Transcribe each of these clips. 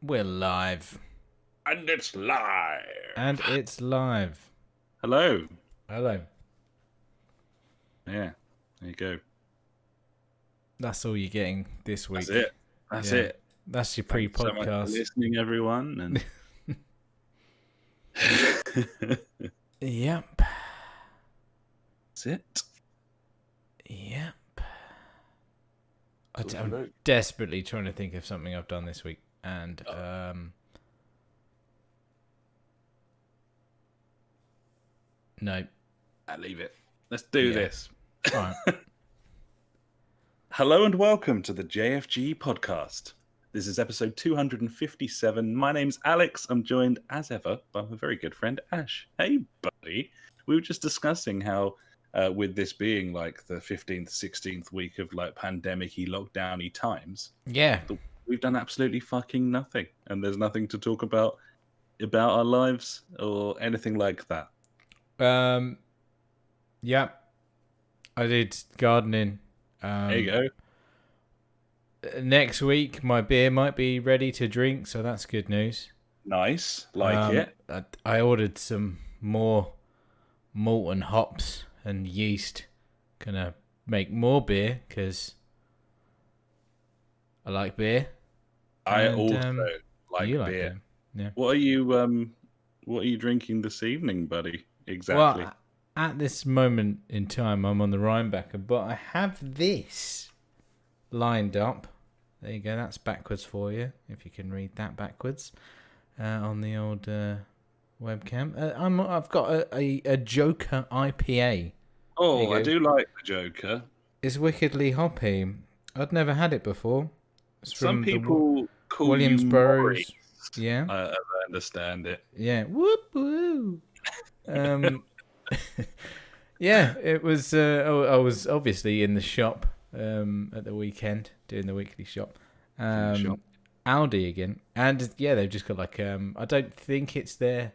We're live. And it's live. Hello. Hello. Yeah, there you go. That's all you're getting this week. That's it. That's your Thanks pre-podcast. so much for listening, everyone. And Yep. That's it. Yep. I'm desperately trying to think of something I've done this week. And, no. I'll leave it. Let's do this. All right. Hello and welcome to the JfG Podcast. This is episode 257. My name's Alex. I'm joined, as ever, by my very good friend, Ash. Hey, buddy. We were just discussing how, with this being like the 15th, 16th week of like pandemic-y, lockdown-y times, Yeah. we've done absolutely fucking nothing. And there's nothing to talk about our lives or anything like that. Yeah. I did gardening. There you go. Next week, my beer might be ready to drink, so that's good news. Nice. Like it. I ordered some more malt and hops and yeast. Gonna make more beer because I like beer. I also like you beer. Like beer. Yeah. What are you drinking this evening, buddy? Exactly. Well, at this moment in time, I'm on the Rhinebacker, but I have this lined up. There you go. That's backwards for you, if you can read that backwards on the old webcam. I've got a Joker IPA. Oh, I do like the Joker. It's wickedly hoppy. I'd never had it before. It's Some people call Williamsburg. You Yeah, I understand it. yeah. Whoop woo. Yeah, it was. I was obviously in the shop at the weekend doing the weekly shop. Aldi again, and yeah, they've just got like I don't think it's their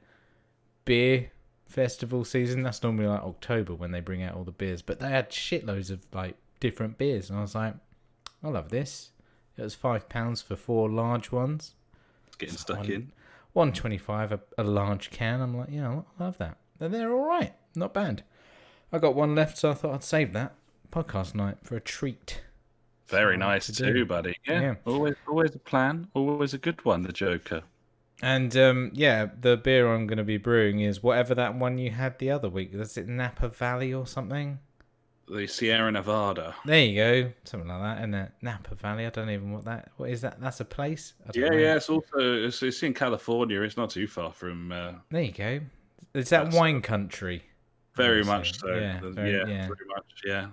beer festival season. That's normally like October when they bring out all the beers, but they had shitloads of like different beers, and I was like, I love this. It was £5 for 4 large ones. It's getting stuck in. $1.25 a large can. I'm like, yeah, I love that. And they're all right, not bad. I got one left, so I thought I'd save that podcast night for a treat. Very nice too, buddy. Yeah. Always a plan. Always a good one, the Joker. And yeah, the beer I'm going to be brewing is whatever that one you had the other week. Is it Napa Valley or something? The Sierra Nevada. There you go, something like that. And Napa Valley, I don't even what is that? That's a place. Yeah. It's also it's in California. It's not too far from. There you go. Is that wine country? Very much so. Yeah, very much. Yeah.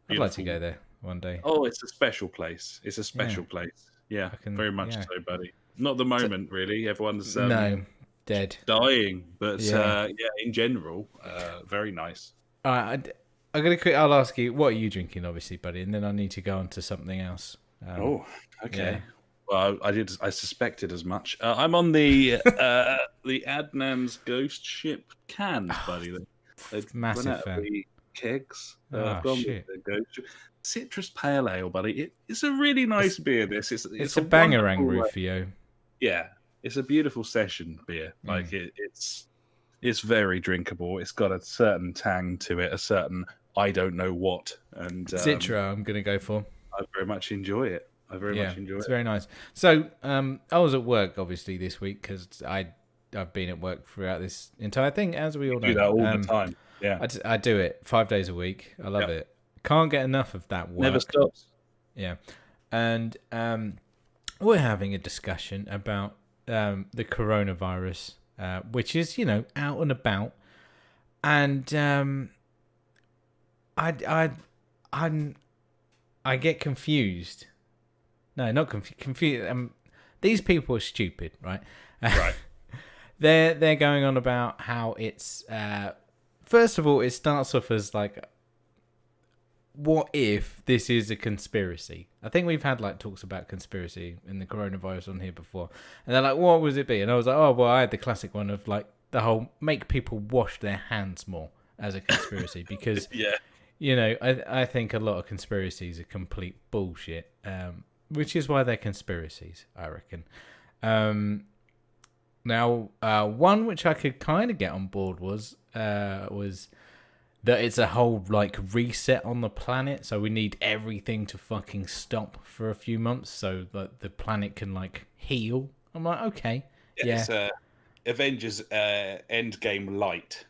Beautiful. I'd like to go there one day. Oh, it's a special place. It's a special place. Yeah, very much so, buddy. Not the moment, really. Everyone's dead, dying, but in general, very nice. I'm gonna quick. I'll ask you, what are you drinking, obviously, buddy, and then I need to go on to something else. Okay. Yeah. Well, I suspected as much. I'm on the Adnan's Ghost Ship cans, buddy. Massive fan. The kegs. Oh, I've gone shit. with the Ghost Ship. Citrus Pale Ale, buddy. It's a really nice beer. This it's a bangerang, Rufio. Yeah, it's a beautiful session beer. Like it's very drinkable. It's got a certain tang to it, a certain I don't know what. And Citra, I'm gonna go for. I very much enjoy it. It's very nice. So I was at work obviously this week because I've been at work throughout this entire thing, as we all know. You do that all the time. Yeah, I do it 5 days a week. I love it. Can't get enough of that work. Never stops. Yeah, and we're having a discussion about the coronavirus, which is out and about, and I get confused. No, not confused. These people are stupid, right? Right. They're going on about how it's. First of all, it starts off as like, what if this is a conspiracy? I think we've had like talks about conspiracy in the coronavirus on here before, and they're like, what would it be? And I was like, oh well, I had the classic one of like the whole make people wash their hands more as a conspiracy because I think a lot of conspiracies are complete bullshit, which is why they're conspiracies, I reckon. Now, one which I could kind of get on board was that it's a whole like reset on the planet, so we need everything to fucking stop for a few months so that the planet can like heal. I'm like, okay, It's Avengers Endgame light.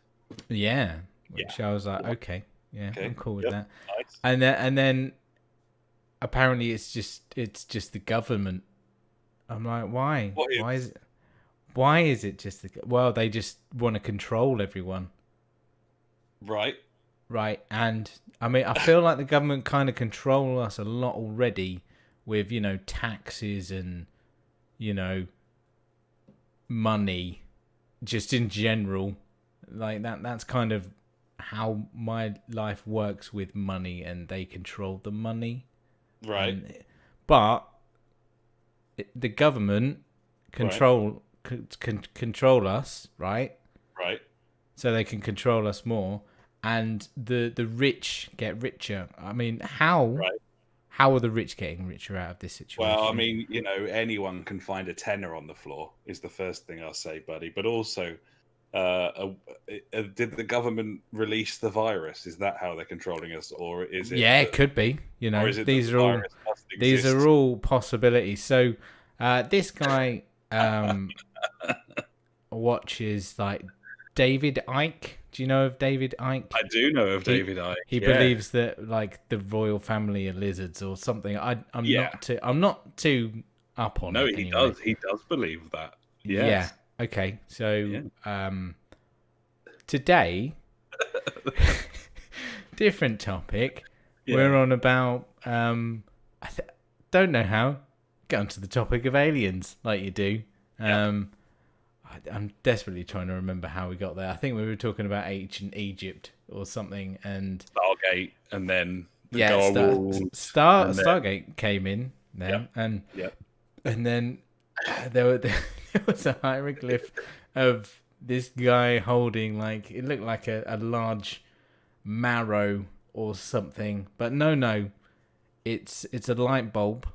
Yeah, which I was like, okay, I'm cool with that. Nice. And then apparently it's just the government. I'm like, why? Why is it just well, they just want to control everyone. Right. And I mean, I feel like the government kind of control us a lot already with, taxes and, money just in general. Like that's kind of how my life works with money, and they control the money. Right. But the government control us, right? Right. So they can control us more, and the rich get richer. I mean, how are the rich getting richer out of this situation? Well, I mean, anyone can find a tenner on the floor is the first thing I'll say, buddy. But also, did the government release the virus? Is that how they're controlling us, or is it? Yeah, it could be. Or is it these are all possibilities. So, this guy watches like David Icke. Do you know of David Icke? I do know of David Icke. He believes that like the royal family are lizards or something. I'm not too up on it. No, he does. He does believe that. Yes. Yeah. Okay. So today, different topic. Yeah. We're on about I don't know how. Get onto the topic of aliens, like you do. I'm desperately trying to remember how we got there. I think we were talking about ancient Egypt or something, and Stargate, and then Stargate came in then, and then there was a hieroglyph of this guy holding like it looked like a large marrow or something, but no, it's a light bulb.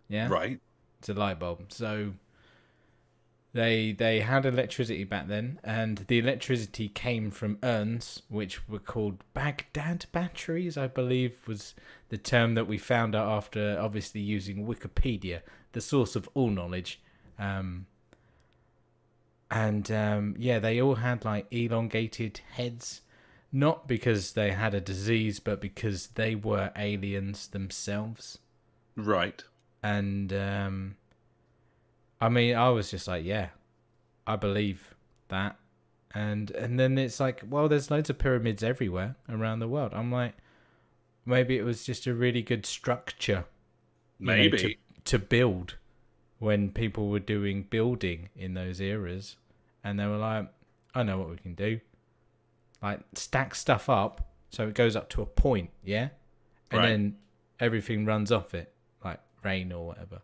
Yeah, right. It's a light bulb. So they had electricity back then, and the electricity came from urns, which were called Baghdad batteries, I believe was the term that we found out after obviously using Wikipedia, the source of all knowledge. They all had like elongated heads, not because they had a disease, but because they were aliens themselves. Right. And I mean, I was just like, yeah, I believe that. And then it's like, well, there's loads of pyramids everywhere around the world. I'm like, maybe it was just a really good structure, maybe to build when people were doing building in those eras, and they were like, I know what we can do, like stack stuff up so it goes up to a point, and then everything runs off it, like rain or whatever.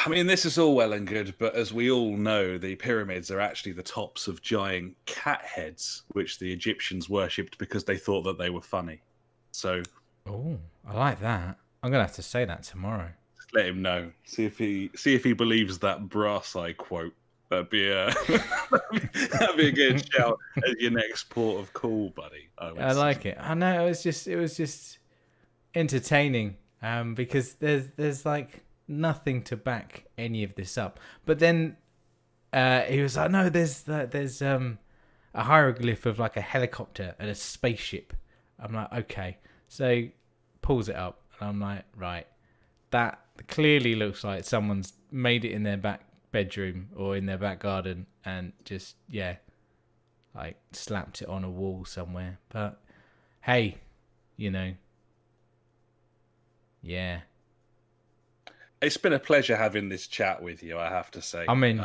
I mean, this is all well and good, but as we all know, the pyramids are actually the tops of giant cat heads, which the Egyptians worshipped because they thought that they were funny. So, oh, I like that. I'm gonna have to say that tomorrow. Just let him know. See if he believes that brass eye quote. That'd be a good shout as your next port of call, buddy. I like it. I know it was just entertaining. Because there's like nothing to back any of this up. But then he was like, no, there's a hieroglyph of like a helicopter and a spaceship. I'm like, okay. So pulls it up, and I'm like, right, that clearly looks like someone's made it in their back bedroom or in their back garden and just like slapped it on a wall somewhere. But hey, yeah. It's been a pleasure having this chat with you, I have to say. I mean,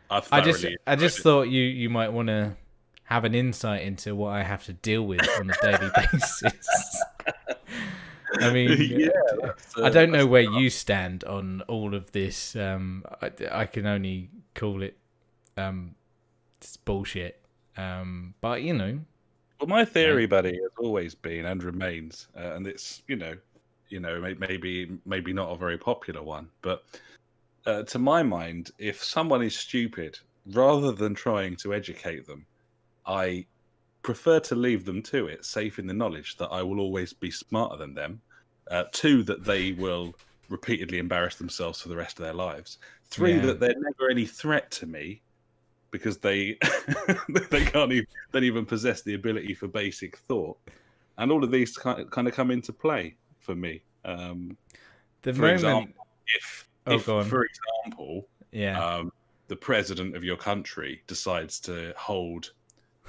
I just thought you might want to have an insight into what I have to deal with on a daily basis. I mean, I don't know where you stand on all of this. I can only call it it's bullshit. But Well, my theory, buddy, has always been and remains, and it's maybe not a very popular one, but to my mind, if someone is stupid, rather than trying to educate them, I prefer to leave them to it, safe in the knowledge that I will always be smarter than them. Two, that they will repeatedly embarrass themselves for the rest of their lives. Three, Yeah. that they're never any threat to me because they don't even possess the ability for basic thought. And all of these kind of come into play for me. The For moment. example, if Go on. for example, Yeah. the president of your country decides to hold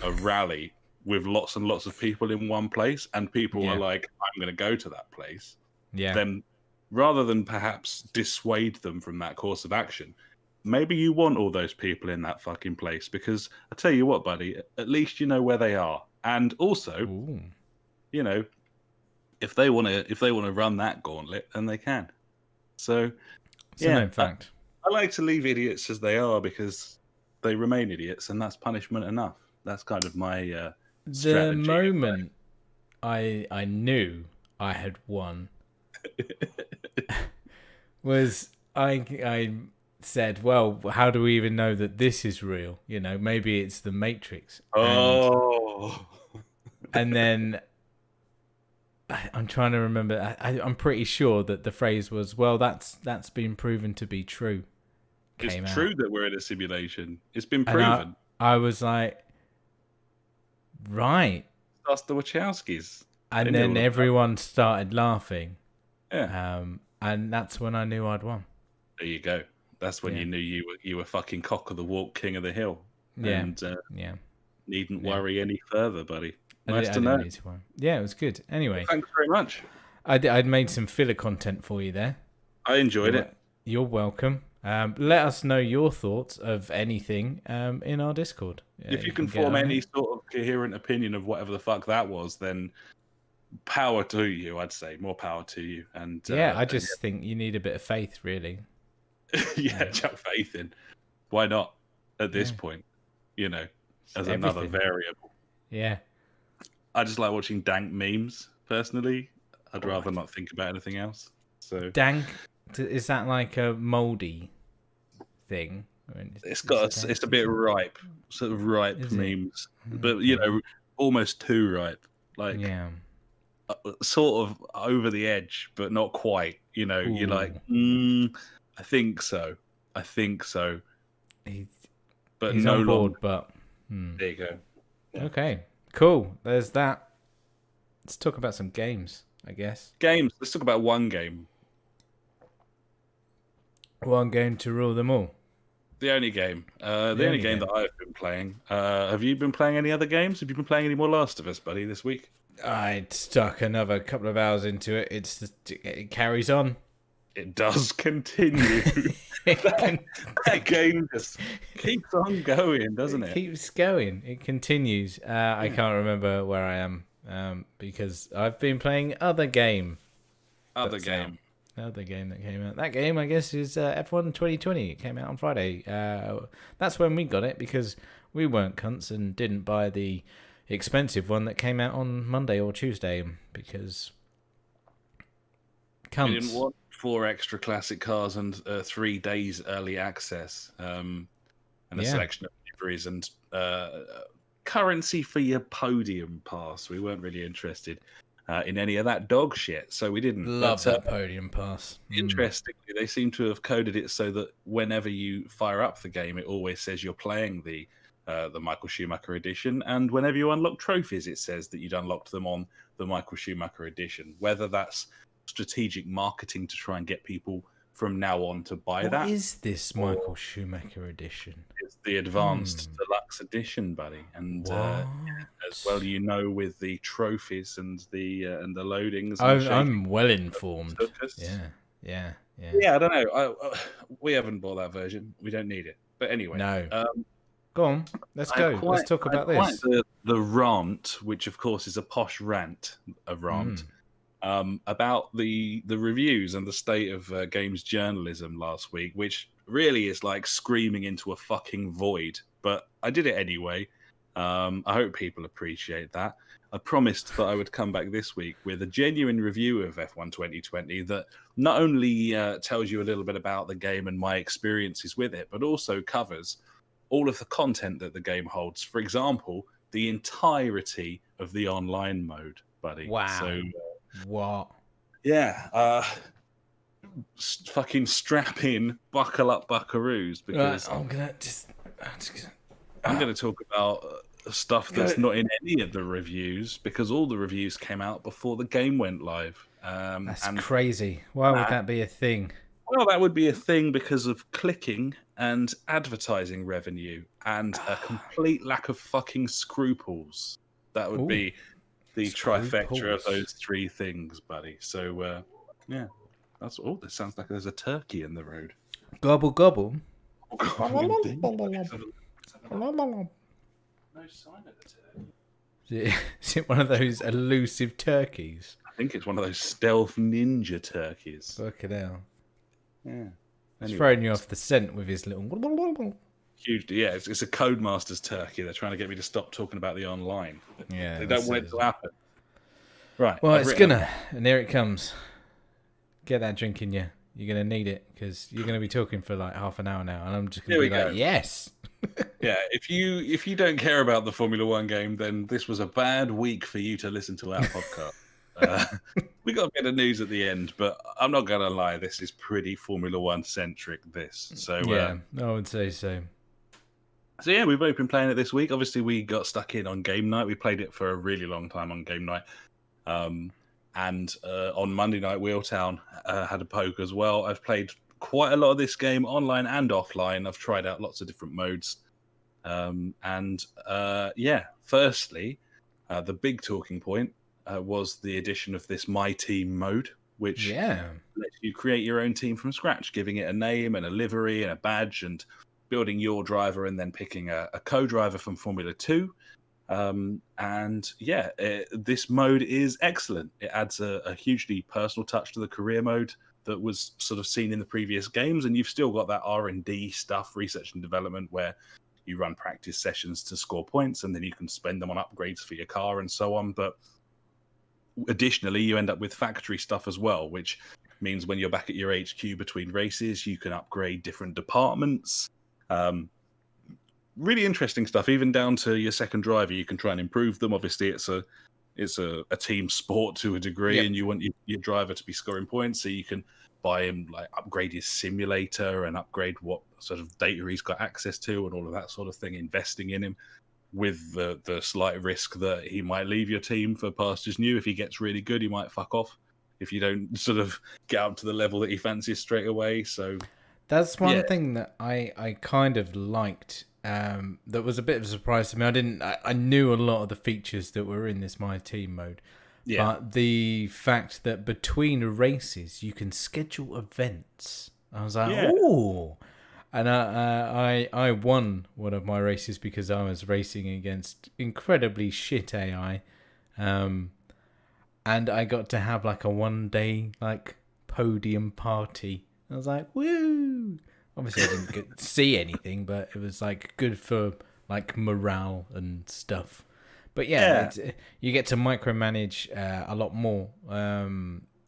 a rally with lots and lots of people in one place, and people are like, I'm going to go to that place, then rather than perhaps dissuade them from that course of action, maybe you want all those people in that fucking place, because I tell you what, buddy, at least you know where they are. And also, Ooh. you know, if they want to run that gauntlet, then they can. So, It's a known fact. I like to leave idiots as they are because they remain idiots, and that's punishment enough. That's kind of my strategy. The moment I knew I had won was I said, well, how do we even know that this is real? You know, maybe it's the Matrix. And then I'm trying to remember. I'm pretty sure that the phrase was, well, that's been proven to be true. It's true that we're in a simulation. It's been proven. I was like, right. That's the Wachowskis. And then everyone started laughing. Yeah. And that's when I knew I'd won. There you go. That's when you knew you were fucking cock of the walk, king of the hill. Yeah. And needn't worry any further, buddy. Nice to I know. Need to worry. Yeah, it was good. Anyway. Thanks very much. I'd made some filler content for you there. I enjoyed it. You're welcome. Let us know your thoughts of anything in our Discord. If you can form any sort of coherent opinion of whatever the fuck that was, then power to you, I'd say. More power to you. And I just think you need a bit of faith, really. chuck faith in. Why not at this point? You know, as another variable. Yeah. I just like watching dank memes, personally. I'd rather not think about anything else. So dank, is that like a moldy thing? It's a bit ripe, sort of ripe memes, but you know, almost too ripe. Like, sort of over the edge, but not quite. You know, you're like, I think so. But he's no on board. longer. But there you go. Yeah. Okay, cool. There's that. Let's talk about some games, I guess. Games. Let's talk about one game. One game to rule them all. The only game. The only game that I've been playing. Have you been playing any other games? Have you been playing any more Last of Us, buddy, this week? I stuck another couple of hours into it. It carries on. It does continue. that game just keeps on going, doesn't it? It keeps going. It continues. I can't remember where I am because I've been playing other game. Other game that came out. That game, I guess, is F1 2020. It came out on Friday. That's when we got it because we weren't cunts and didn't buy the expensive one that came out on Monday or Tuesday because cunts. We didn't want 4 extra classic cars and 3 days early access and a selection of liveries and currency for your podium pass. We weren't really interested in any of that dog shit, so we didn't. Love that podium pass. Interestingly, they seem to have coded it so that whenever you fire up the game, it always says you're playing the Michael Schumacher edition, and whenever you unlock trophies, it says that you'd unlocked them on the Michael Schumacher edition. Whether that's strategic marketing to try and get people from now on to buy that. What is this Michael Schumacher edition? It's the advanced deluxe edition, buddy, and as well, you know, with the trophies and the loadings. I'm well informed. Yeah. I don't know. We haven't bought that version. We don't need it. But anyway, no. Go on. Let's go. Let's talk about this. The rant, which of course is a posh rant, about the reviews and the state of games journalism last week, which really is like screaming into a fucking void. But I did it anyway. I hope people appreciate that. I promised that I would come back this week with a genuine review of F1 2020 that not only tells you a little bit about the game and my experiences with it, but also covers all of the content that the game holds. For example, the entirety of the online mode, buddy. Wow. So, what? Yeah. Fucking strap in, buckle up, buckaroos, because I'm gonna I'm going to talk about stuff that's not in any of the reviews, because all the reviews came out before the game went live. That's crazy. Why would that be a thing? Well, that would be a thing because of clicking and advertising revenue and a complete lack of fucking scruples. That would be the trifecta of those three things, buddy. So, yeah, that's all. This sounds like there's a turkey in the road. Gobble, gobble. No sign of the turkey. Is it one of those elusive turkeys? I think it's one of those stealth ninja turkeys. Fucking hell. Yeah. He's throwing you off the scent with his little... Huge. Yeah, it's a Codemasters turkey. They're trying to get me to stop talking about the online. Yeah, they don't want it to happen. Right. Well, it's gonna. And here it comes. Get that drink in you. You're going to need it because you're going to be talking for like half an hour now. And I'm just going to be like, yes. Yeah, if you don't care about the Formula One game, then this was a bad week for you to listen to our podcast. We got a bit of news at the end, but I'm not going to lie, this is pretty Formula One centric. So yeah, I would say so. So yeah, we've both been playing it this week. Obviously, we got stuck in on game night. We played it for a really long time on game night, and on Monday night, Wheeltown had a poke as well. I've played quite a lot of this game online and offline. I've tried out lots of different modes. Firstly, the big talking point was the addition of this My Team mode, which lets you create your own team from scratch, giving it a name and a livery and a badge and building your driver and then picking a co-driver from Formula 2. This mode is excellent. It adds a hugely personal touch to the career mode that was sort of seen in the previous games, and you've still got that R&D stuff, research and development, where you run practice sessions to score points and then you can spend them on upgrades for your car and so on. But additionally, you end up with factory stuff as well, which means when you're back at your HQ between races, you can upgrade different departments. Really interesting stuff, even down to your second driver. You can try and improve them. Obviously, it's a team sport to a degree, and you want your driver to be scoring points, so you can buy him, like, upgrade his simulator and upgrade what sort of data he's got access to and all of that sort of thing, investing in him with the slight risk that he might leave your team for pastures new. If he gets really good, he might fuck off if you don't sort of get up to the level that he fancies straight away. So that's one thing that I kind of liked. That was a bit of a surprise to me. I knew a lot of the features that were in this My Team mode. Yeah. But the fact that between races you can schedule events, I was like, oh. And I won one of my races because I was racing against incredibly shit AI, and I got to have like a 1 day like podium party. I was like, woo! Obviously, I didn't get to see anything, but it was like good for like morale and stuff. But you get to micromanage a lot more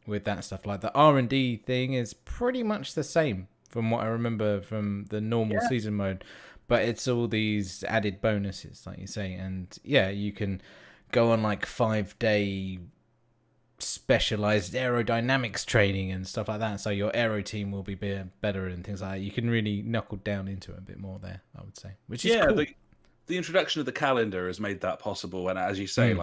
with that stuff. Like the R&D thing is pretty much the same from what I remember from the normal season mode, but it's all these added bonuses, like you say. And you can go on like 5-day specialized aerodynamics training and stuff like that, so your aero team will be better and things like that. You can really knuckle down into it a bit more there, I would say, which is cool. The introduction of the calendar has made that possible, and as you say,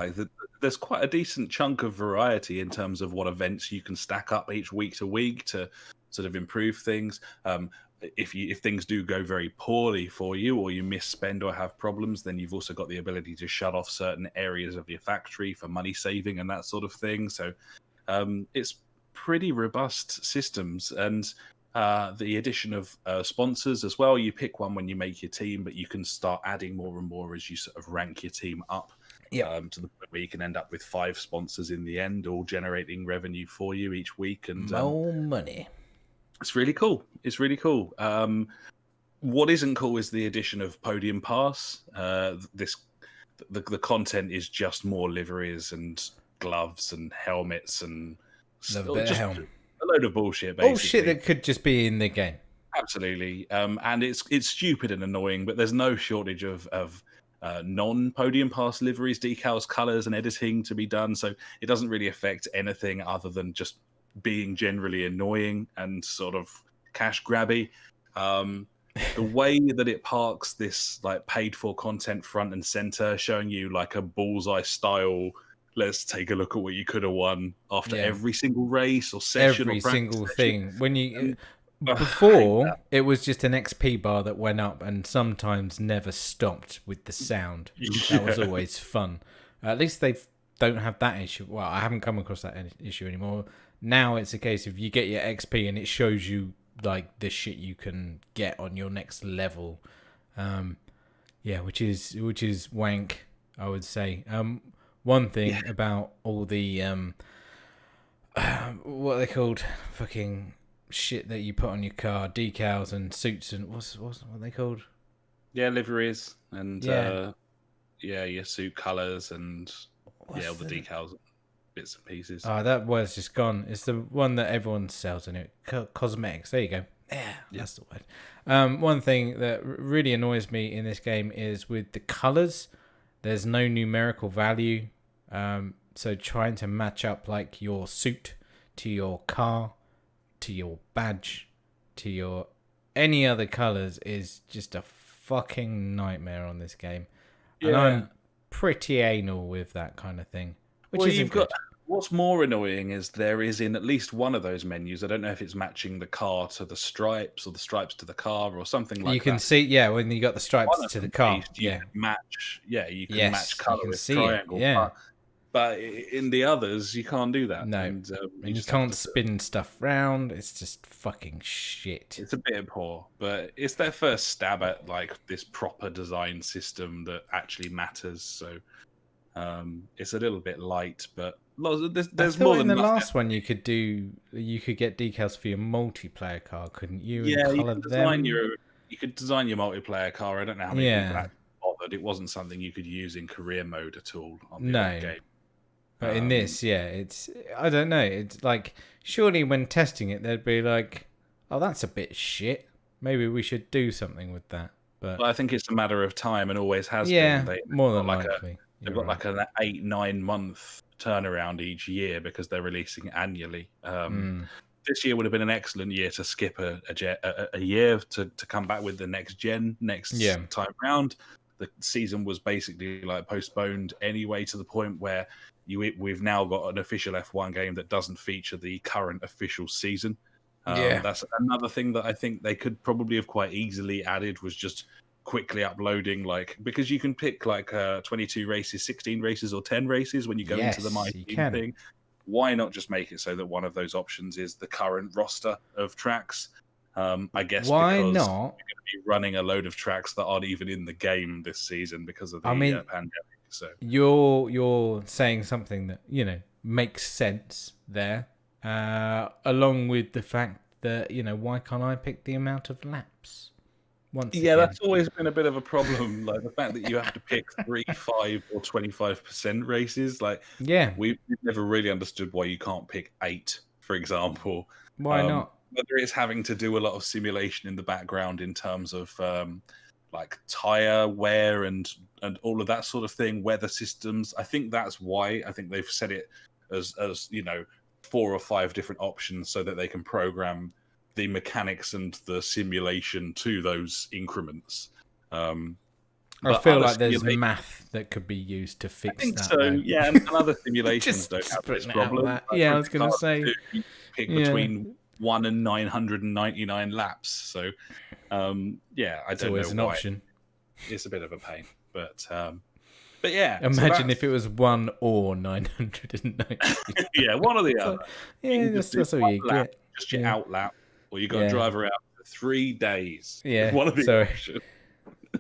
there's quite a decent chunk of variety in terms of what events you can stack up each week to week to sort of improve things. If things do go very poorly for you, or you misspend or have problems, then you've also got the ability to shut off certain areas of your factory for money saving and that sort of thing. So it's pretty robust systems, and the addition of sponsors as well. You pick one when you make your team, but you can start adding more and more as you sort of rank your team up to the point where you can end up with 5 sponsors in the end, all generating revenue for you each week. And more money. It's really cool. What isn't cool is the addition of Podium Pass. This the content is just more liveries and gloves and helmets and Love a bit of helm. a load of bullshit, basically. Bullshit that could just be in the game. Absolutely. And it's stupid and annoying, but there's no shortage of non-podium pass liveries, decals, colours, and editing to be done. So it doesn't really affect anything other than just being generally annoying and sort of cash grabby. The way that it parks this like paid for content front and center, showing you like a bullseye style, let's take a look at what you could have won after every single race or session, every or single session. thing. When you before it was just an XP bar that went up and sometimes never stopped with the sound. That was always fun. At least they don't have that issue. Well, I haven't come across that issue anymore. Now it's a case of you get your XP and it shows you like the shit you can get on your next level. Which is wank, I would say. One thing about all the what are they called? Fucking shit that you put on your car, decals and suits and what are they called? Yeah, liveries and your suit colours and all the decals, bits and pieces. Oh, that word's just gone. It's the one that everyone sells in it. Cosmetics. There you go. Yeah, that's the word. One thing that really annoys me in this game is with the colours. There's no numerical value. So trying to match up like your suit to your car, to your badge, to your any other colours is just a fucking nightmare on this game. And I'm pretty anal with that kind of thing. What's more annoying is there is in at least one of those menus, I don't know if it's matching the car to the stripes or the stripes to the car or something like that. You can see, when you got the stripes to the car. You can match colour with triangle. Yeah. But in the others, you can't do that. No. And you can't spin stuff round. It's just fucking shit. It's a bit poor, but it's their first stab at like this proper design system that actually matters. So it's a little bit light, but there's more than in the last one you could get decals for your multiplayer car, couldn't you? Yeah, you could design your multiplayer car. I don't know how many people actually bothered. It wasn't something you could use in career mode at all on the old game. But in this, I don't know. It's like, surely when testing it, they'd be like, oh, that's a bit shit. Maybe we should do something with that. But I think it's a matter of time and always has been. More than likely. They've got like an 8-9 month turnaround each year because they're releasing annually. This year would have been an excellent year to skip a year to come back with the next gen time round. The season was basically like postponed anyway, to the point where we've now got an official F1 game that doesn't feature the current official season. That's another thing that I think they could probably have quite easily added, was just quickly uploading, like, because you can pick like 22 races, 16 races, or 10 races when you go into the My Team thing. Why not just make it so that one of those options is the current roster of tracks? I guess why because not? you're going to be running a load of tracks that aren't even in the game this season because of the pandemic. So you're saying something that makes sense there, along with the fact that why can't I pick the amount of laps? That's always been a bit of a problem. Like the fact that you have to pick 3, 5, or 25% races. Like, we've never really understood why you can't pick 8, for example. Why not? Whether it's having to do a lot of simulation in the background in terms of like tire wear and all of that sort of thing, weather systems. I think that's why. I think they've set it as 4 or 5 different options so that they can program the mechanics and the simulation to those increments. I feel like there's math that could be used to fix that. I think so, and other simulations don't have this problem. I was going to say, you pick between 1 and 999 laps. So, I don't know. It's always an option. It's a bit of a pain, but yeah. Imagine if it was 1 or 990. One or the other. That's all you get. Just your out lap, or you got to drive around for 3 days. Yeah. One of the options.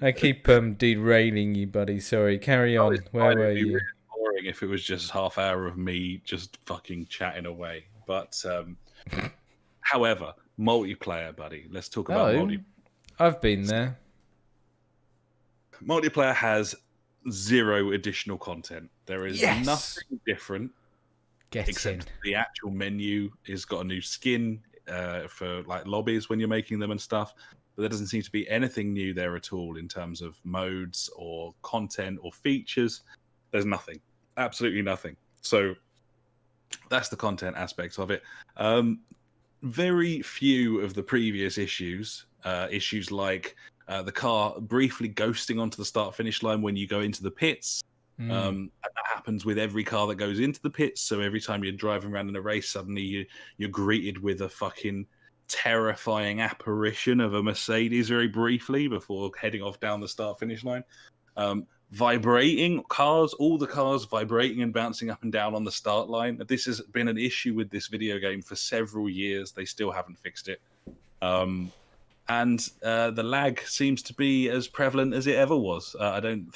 I keep derailing you, buddy. Sorry. Carry on. Where were you? Really boring if it was just half hour of me just fucking chatting away. But however, multiplayer, buddy. Let's talk about multiplayer. I've been there. Multiplayer has zero additional content. There is nothing different except the actual menu has got a new skin for like lobbies when you're making them and stuff. But there doesn't seem to be anything new there at all in terms of modes or content or features. There's nothing, absolutely nothing. So that's the content aspect of it. Very few of the previous issues like the car briefly ghosting onto the start-finish line when you go into the pits. And that happens with every car that goes into the pits. So every time you're driving around in a race, suddenly you're greeted with a fucking terrifying apparition of a Mercedes very briefly before heading off down the start-finish line. Vibrating cars, all the cars vibrating and bouncing up and down on the start line. This has been an issue with this video game for several years. They still haven't fixed it. And the lag seems to be as prevalent as it ever was. I don't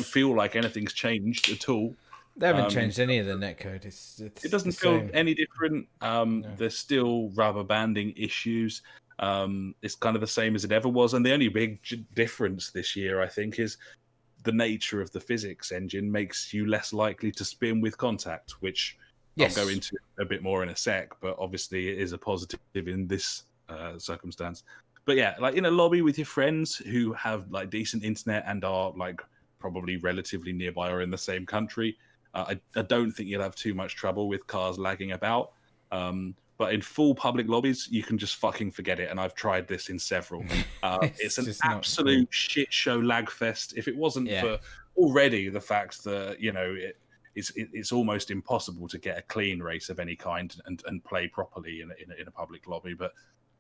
feel like anything's changed at all. They haven't changed any of the netcode. It doesn't feel any different. No. There's still rubber banding issues. It's kind of the same as it ever was. And the only big difference this year, I think, is the nature of the physics engine makes you less likely to spin with contact, which I'll go into a bit more in a sec, but obviously it is a positive in this circumstance. But yeah, like in a lobby with your friends who have like decent internet and are like probably relatively nearby or in the same country, I don't think you'll have too much trouble with cars lagging about. But in full public lobbies, you can just fucking forget it. And I've tried this in several. It's an absolute shit show lag fest. If it wasn't for already the fact that, you know, it's almost impossible to get a clean race of any kind and play properly in a public lobby. But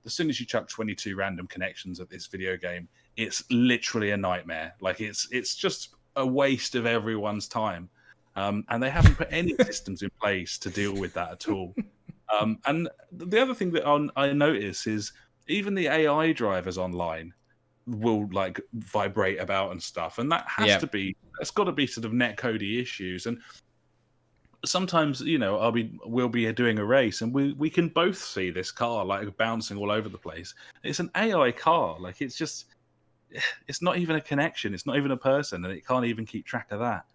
as soon as you chuck 22 random connections at this video game, it's literally a nightmare. Like it's just a waste of everyone's time. And they haven't put any systems in place to deal with that at all. And the other thing that I notice is even the AI drivers online will like vibrate about and stuff, and that has to be, that's got to be sort of netcodey issues. And sometimes, you know, we'll be doing a race and we can both see this car like bouncing all over the place. It's an AI car, like it's not even a connection, it's not even a person, and it can't even keep track of that.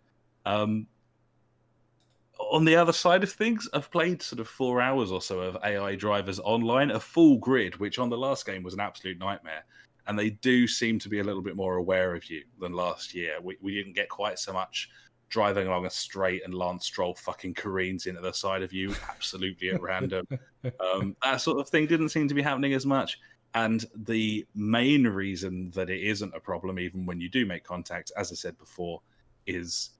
On the other side of things, I've played sort of 4 hours or so of AI drivers online, a full grid, which on the last game was an absolute nightmare. And they do seem to be a little bit more aware of you than last year. We didn't get quite so much driving along a straight and Lance Stroll fucking careens into the side of you, absolutely at random. That sort of thing didn't seem to be happening as much. And the main reason that it isn't a problem, even when you do make contact, as I said before, is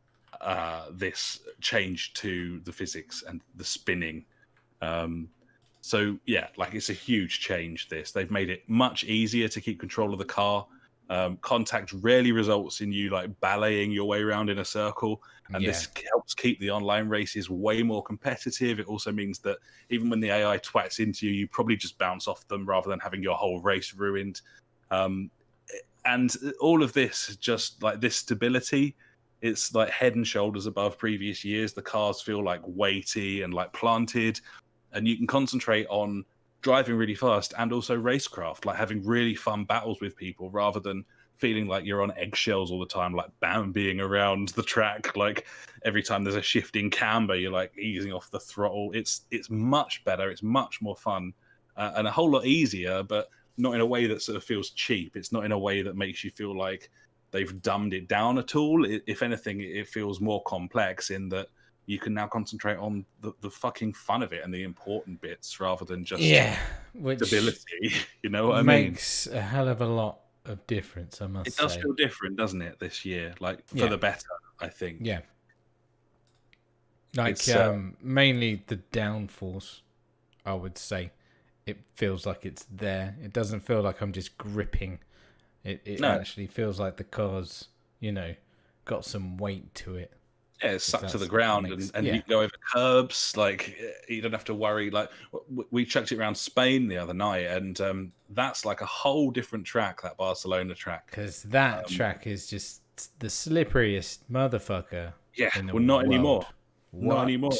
this change to the physics and the spinning. So yeah, like it's a huge change. They've made it much easier to keep control of the car. Contact rarely results in you like balleting your way around in a circle, and this helps keep the online races way more competitive. It also means that even when the AI twats into you, you probably just bounce off them rather than having your whole race ruined. And all of this, just like this stability, it's like head and shoulders above previous years. The cars feel like weighty and like planted, and you can concentrate on driving really fast and also racecraft, like having really fun battles with people rather than feeling like you're on eggshells all the time, like bambying around the track. Like every time there's a shifting camber, you're like easing off the throttle. It's much better. It's much more fun and a whole lot easier, but not in a way that sort of feels cheap. It's not in a way that makes you feel like they've dumbed it down at all. If anything, it feels more complex in that you can now concentrate on the fucking fun of it and the important bits rather than just stability. You know what I mean? Makes a hell of a lot of difference, I must say. It does feel different, doesn't it, this year? Like, for the better, I think. Yeah. Like, mainly the downforce, I would say. It feels like it's there. It doesn't feel like I'm just gripping. It actually feels like the car's, you know, got some weight to it. Yeah, it's sucked to the ground, and you can go over curbs. Like, you don't have to worry. Like, we chucked it around Spain the other night, and that's like a whole different track, that Barcelona track. Because that track is just the slipperiest motherfucker. Yeah, in the well, not world. Anymore. What? Not anymore.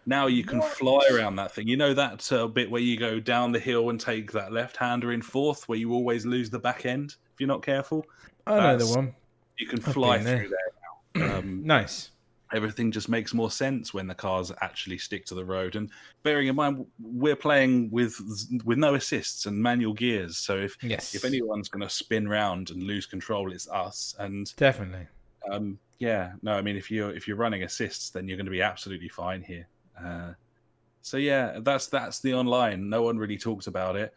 Now you can fly around that thing. You know that bit where you go down the hill and take that left-hander in fourth, where you always lose the back end if you're not careful? I know the one. You can fly through there now. Nice. Everything just makes more sense when the cars actually stick to the road. And bearing in mind, we're playing with no assists and manual gears. So if anyone's going to spin round and lose control, it's us. And definitely. If you're running assists, then you're going to be absolutely fine here. So yeah, that's the online. No one really talks about it.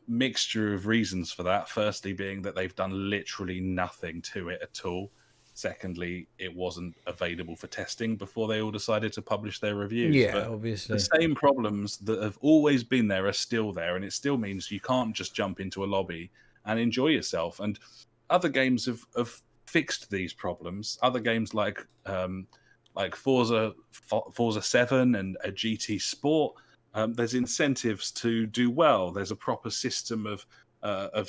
Mixture of reasons for that. Firstly, being that they've done literally nothing to it at all. Secondly, it wasn't available for testing before they all decided to publish their reviews. Yeah, but obviously. The same problems that have always been there are still there, and it still means you can't just jump into a lobby and enjoy yourself. And other games have fixed these problems. Other games like Forza 7 and a GT Sport, there's incentives to do well. There's a proper system of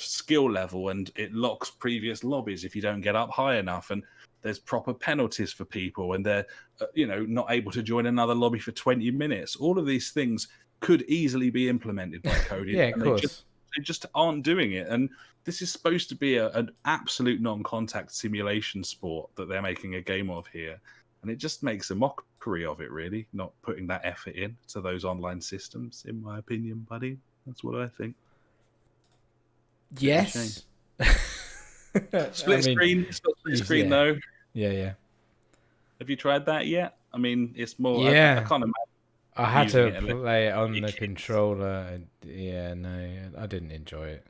skill level, and it locks previous lobbies if you don't get up high enough. And there's proper penalties for people, and they're not able to join another lobby for 20 minutes. All of these things could easily be implemented by coding. Yeah, of course. They just aren't doing it. And this is supposed to be an absolute non-contact simulation sport that they're making a game of here. And it just makes a mockery of it, really, not putting that effort in to those online systems, in my opinion, buddy. That's what I think. Yes. Split screen. It's not split screen, though. Yeah. Have you tried that yet? I mean, it's more... Yeah. I can't imagine. I had to play it on the controller. Yeah, no, I didn't enjoy it.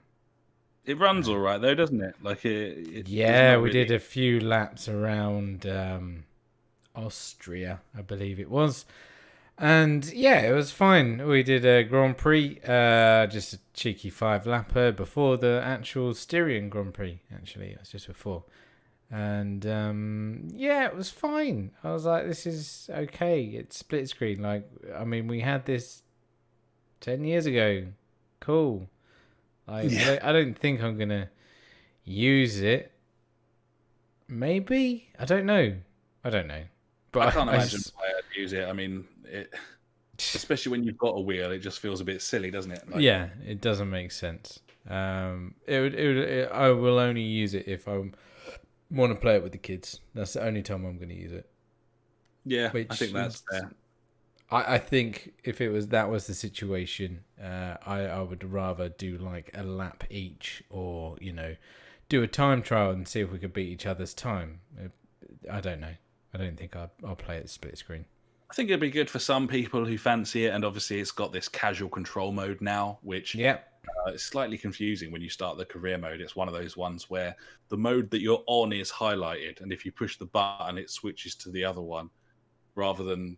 It runs all right, though, doesn't it? Like it we did a few laps around Austria, I believe it was. And yeah, it was fine. We did a Grand Prix, just a cheeky 5-lapper before the actual Styrian Grand Prix, actually. It was just before. And it was fine. I was like, this is okay. It's split screen. We had this 10 years ago. Cool. I don't think I'm going to use it. Maybe? I don't know. But I can't imagine why I'd use it. I mean, especially when you've got a wheel, it just feels a bit silly, doesn't it? Yeah, it doesn't make sense. I will only use it if I want to play it with the kids. That's the only time I'm going to use it. Yeah, I think that's fair. I think if that was the situation, I would rather do like a lap each, or do a time trial and see if we could beat each other's time. I don't know. I don't think I'll play it split screen. I think it'd be good for some people who fancy it, and obviously it's got this casual control mode now, which it's slightly confusing when you start the career mode. It's one of those ones where the mode that you're on is highlighted, and if you push the button, it switches to the other one, rather than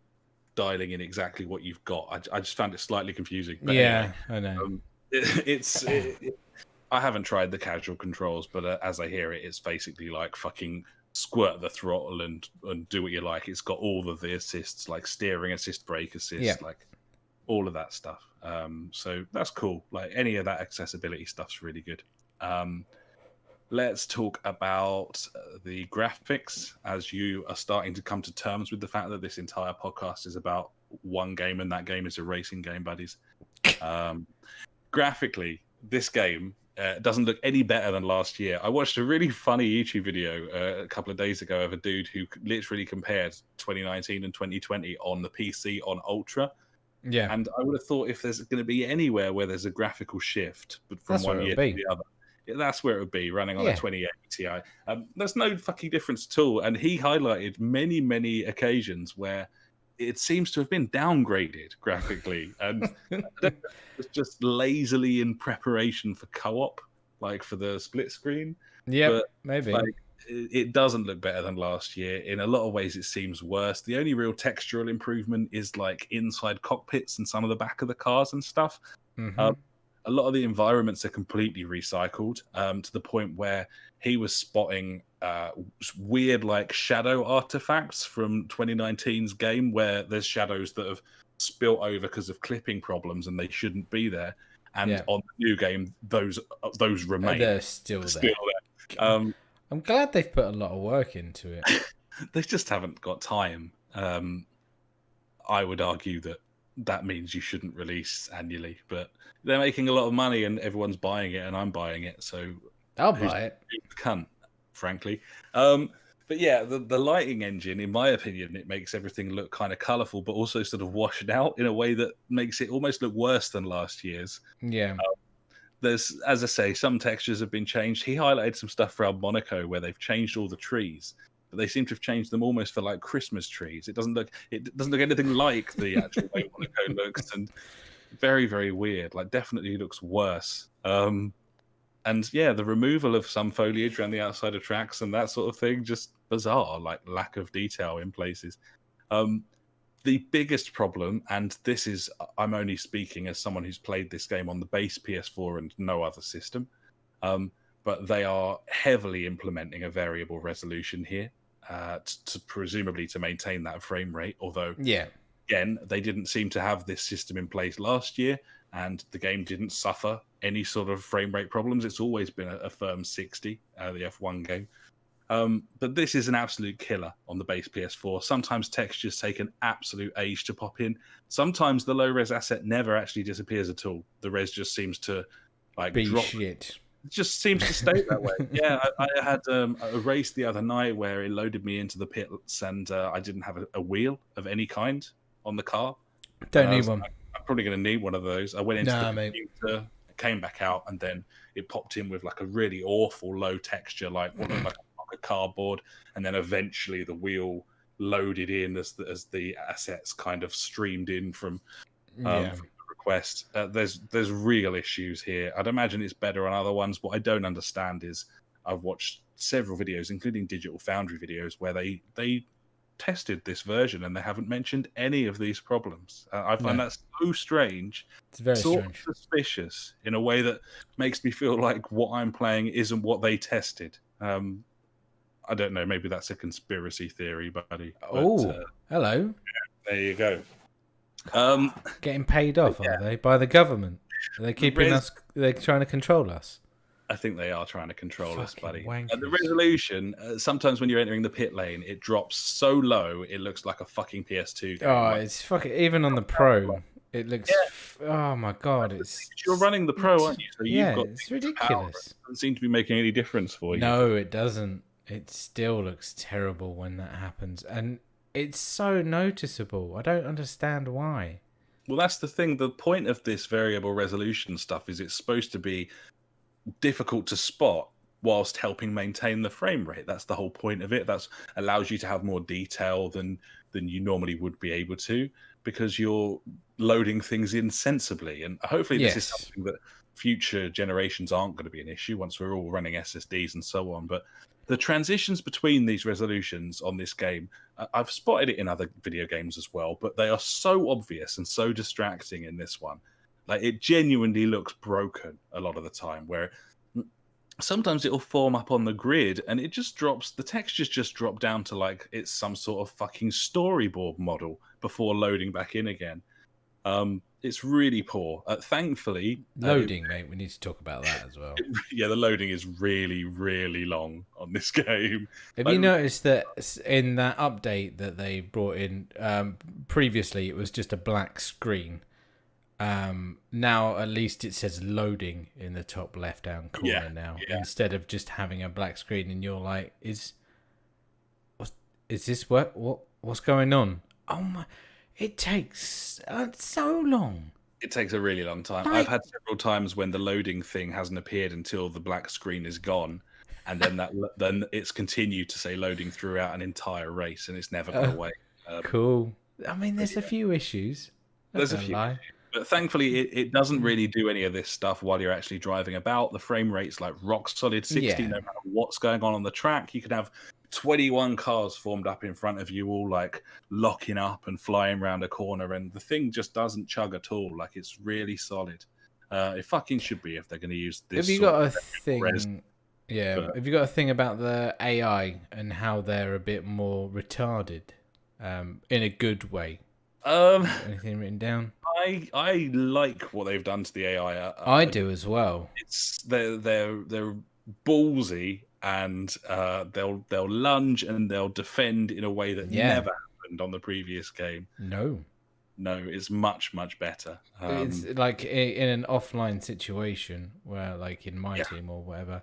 dialing in exactly what you've got. I just found it slightly confusing. But anyway, I know. I haven't tried the casual controls, but as I hear it, it's basically like fucking squirt the throttle and do what you like. It's got all of the assists, like steering assist, brake assist, like all of that stuff. So that's cool. Like any of that accessibility stuff's really good. Let's talk about the graphics, as you are starting to come to terms with the fact that this entire podcast is about one game, and that game is a racing game, buddies. Graphically, this game doesn't look any better than last year. I watched a really funny YouTube video a couple of days ago of a dude who literally compared 2019 and 2020 on the PC on Ultra. Yeah. And I would have thought if there's going to be anywhere where there's a graphical shift from one year to the other, that's where it would be, running on a 2080 Ti. There's no fucking difference at all. And he highlighted many, many occasions where it seems to have been downgraded graphically. And it's just lazily in preparation for co-op, like for the split screen. Yeah, maybe. It doesn't look better than last year. In a lot of ways, it seems worse. The only real textural improvement is like inside cockpits and some of the back of the cars and stuff. Mm-hmm. A lot of the environments are completely recycled, to the point where he was spotting weird like shadow artifacts from 2019's game, where there's shadows that have spilt over because of clipping problems and they shouldn't be there. And on the new game, those remain. They're still there. I'm glad they've put a lot of work into it. They just haven't got time. I would argue that means you shouldn't release annually, but they're making a lot of money and everyone's buying it, and I'm buying it, so I'll buy it. Cunt, frankly. But yeah, the lighting engine, in my opinion, it makes everything look kind of colourful, but also sort of washed out in a way that makes it almost look worse than last year's. Yeah. There's, as I say, some textures have been changed. He highlighted some stuff around Monaco where they've changed all the trees, but they seem to have changed them almost for like Christmas trees. It doesn't look anything like the actual way Monaco looks, and very, very weird. Like, definitely looks worse. And yeah, the removal of some foliage around the outside of tracks and that sort of thing, just bizarre, like lack of detail in places. The biggest problem, and this is, I'm only speaking as someone who's played this game on the base PS4 and no other system, but they are heavily implementing a variable resolution here, to presumably to maintain that frame rate, although again, they didn't seem to have this system in place last year, and the game didn't suffer any sort of frame rate problems. It's always been a firm 60, the F1 game. But this is an absolute killer on the base PS4. Sometimes textures take an absolute age to pop in. Sometimes the low-res asset never actually disappears at all. The res just seems to drop. Shit. It just seems to stay that way. Yeah, I had a race the other night where it loaded me into the pits, and I didn't have a wheel of any kind on the car. Don't need one. I'm probably going to need one of those. I went into the computer, came back out, and then it popped in with like a really awful low texture, like one of like a cardboard, and then eventually the wheel loaded in as the assets kind of streamed in from the request. There's real issues here. I'd imagine it's better on other ones. What I don't understand is I've watched several videos, including Digital Foundry videos, where they tested this version and they haven't mentioned any of these problems. I find that so strange. It's very strange. Suspicious in a way that makes me feel like what I'm playing isn't what they tested. I don't know. Maybe that's a conspiracy theory, buddy. Hello. Yeah, there you go. Getting paid off, are they, by the government? Are they keeping us? They're trying to control us. I think they are trying to control us, buddy. The resolution, sometimes when you're entering the pit lane, it drops so low, it looks like a fucking PS2 game. Oh, it's fucking... Even on the Pro, it looks... Oh, my God. You're running the Pro, aren't you? So you've got it's ridiculous. It doesn't seem to be making any difference for you. No, it doesn't. It still looks terrible when that happens. And it's so noticeable. I don't understand why. Well, that's the thing. The point of this variable resolution stuff is it's supposed to be difficult to spot whilst helping maintain the frame rate. That's the whole point of it. That allows you to have more detail than you normally would be able to, because you're loading things in sensibly. And hopefully this is something that future generations aren't going to be an issue once we're all running SSDs and so on. But the transitions between these resolutions on this game, I've spotted it in other video games as well, but they are so obvious and so distracting in this one. Like, it genuinely looks broken a lot of the time, where sometimes it'll form up on the grid and it just drops, the textures just drop down to like it's some sort of fucking storyboard model before loading back in again. It's really poor. Thankfully... Loading, mate. We need to talk about that as well. Yeah, the loading is really, really long on this game. Have you noticed that in that update that they brought in, previously it was just a black screen. Now at least it says loading in the top left-hand corner now, instead of just having a black screen, and you're like, is this what's going on? Oh my... It takes so long. It takes a really long time. I've had several times when the loading thing hasn't appeared until the black screen is gone, and then then it's continued to say loading throughout an entire race, and it's never gone away. Cool. I mean, there's a few issues. There's a few. But thankfully, it doesn't really do any of this stuff while you're actually driving about. The frame rate's like rock solid 60, no matter what's going on the track. You can have 21 cars formed up in front of you, all like locking up and flying around a corner, and the thing just doesn't chug at all. Like, it's really solid. It fucking should be if they're going to use this. Have you got a thing? Have you got a thing about the AI and how they're a bit more retarded, in a good way? Anything written down? I like what they've done to the AI. I do as well. They're ballsy, and they'll lunge and they'll defend in a way that never happened on the previous game. No, it's much better. It's like in an offline situation where, like in my team or whatever,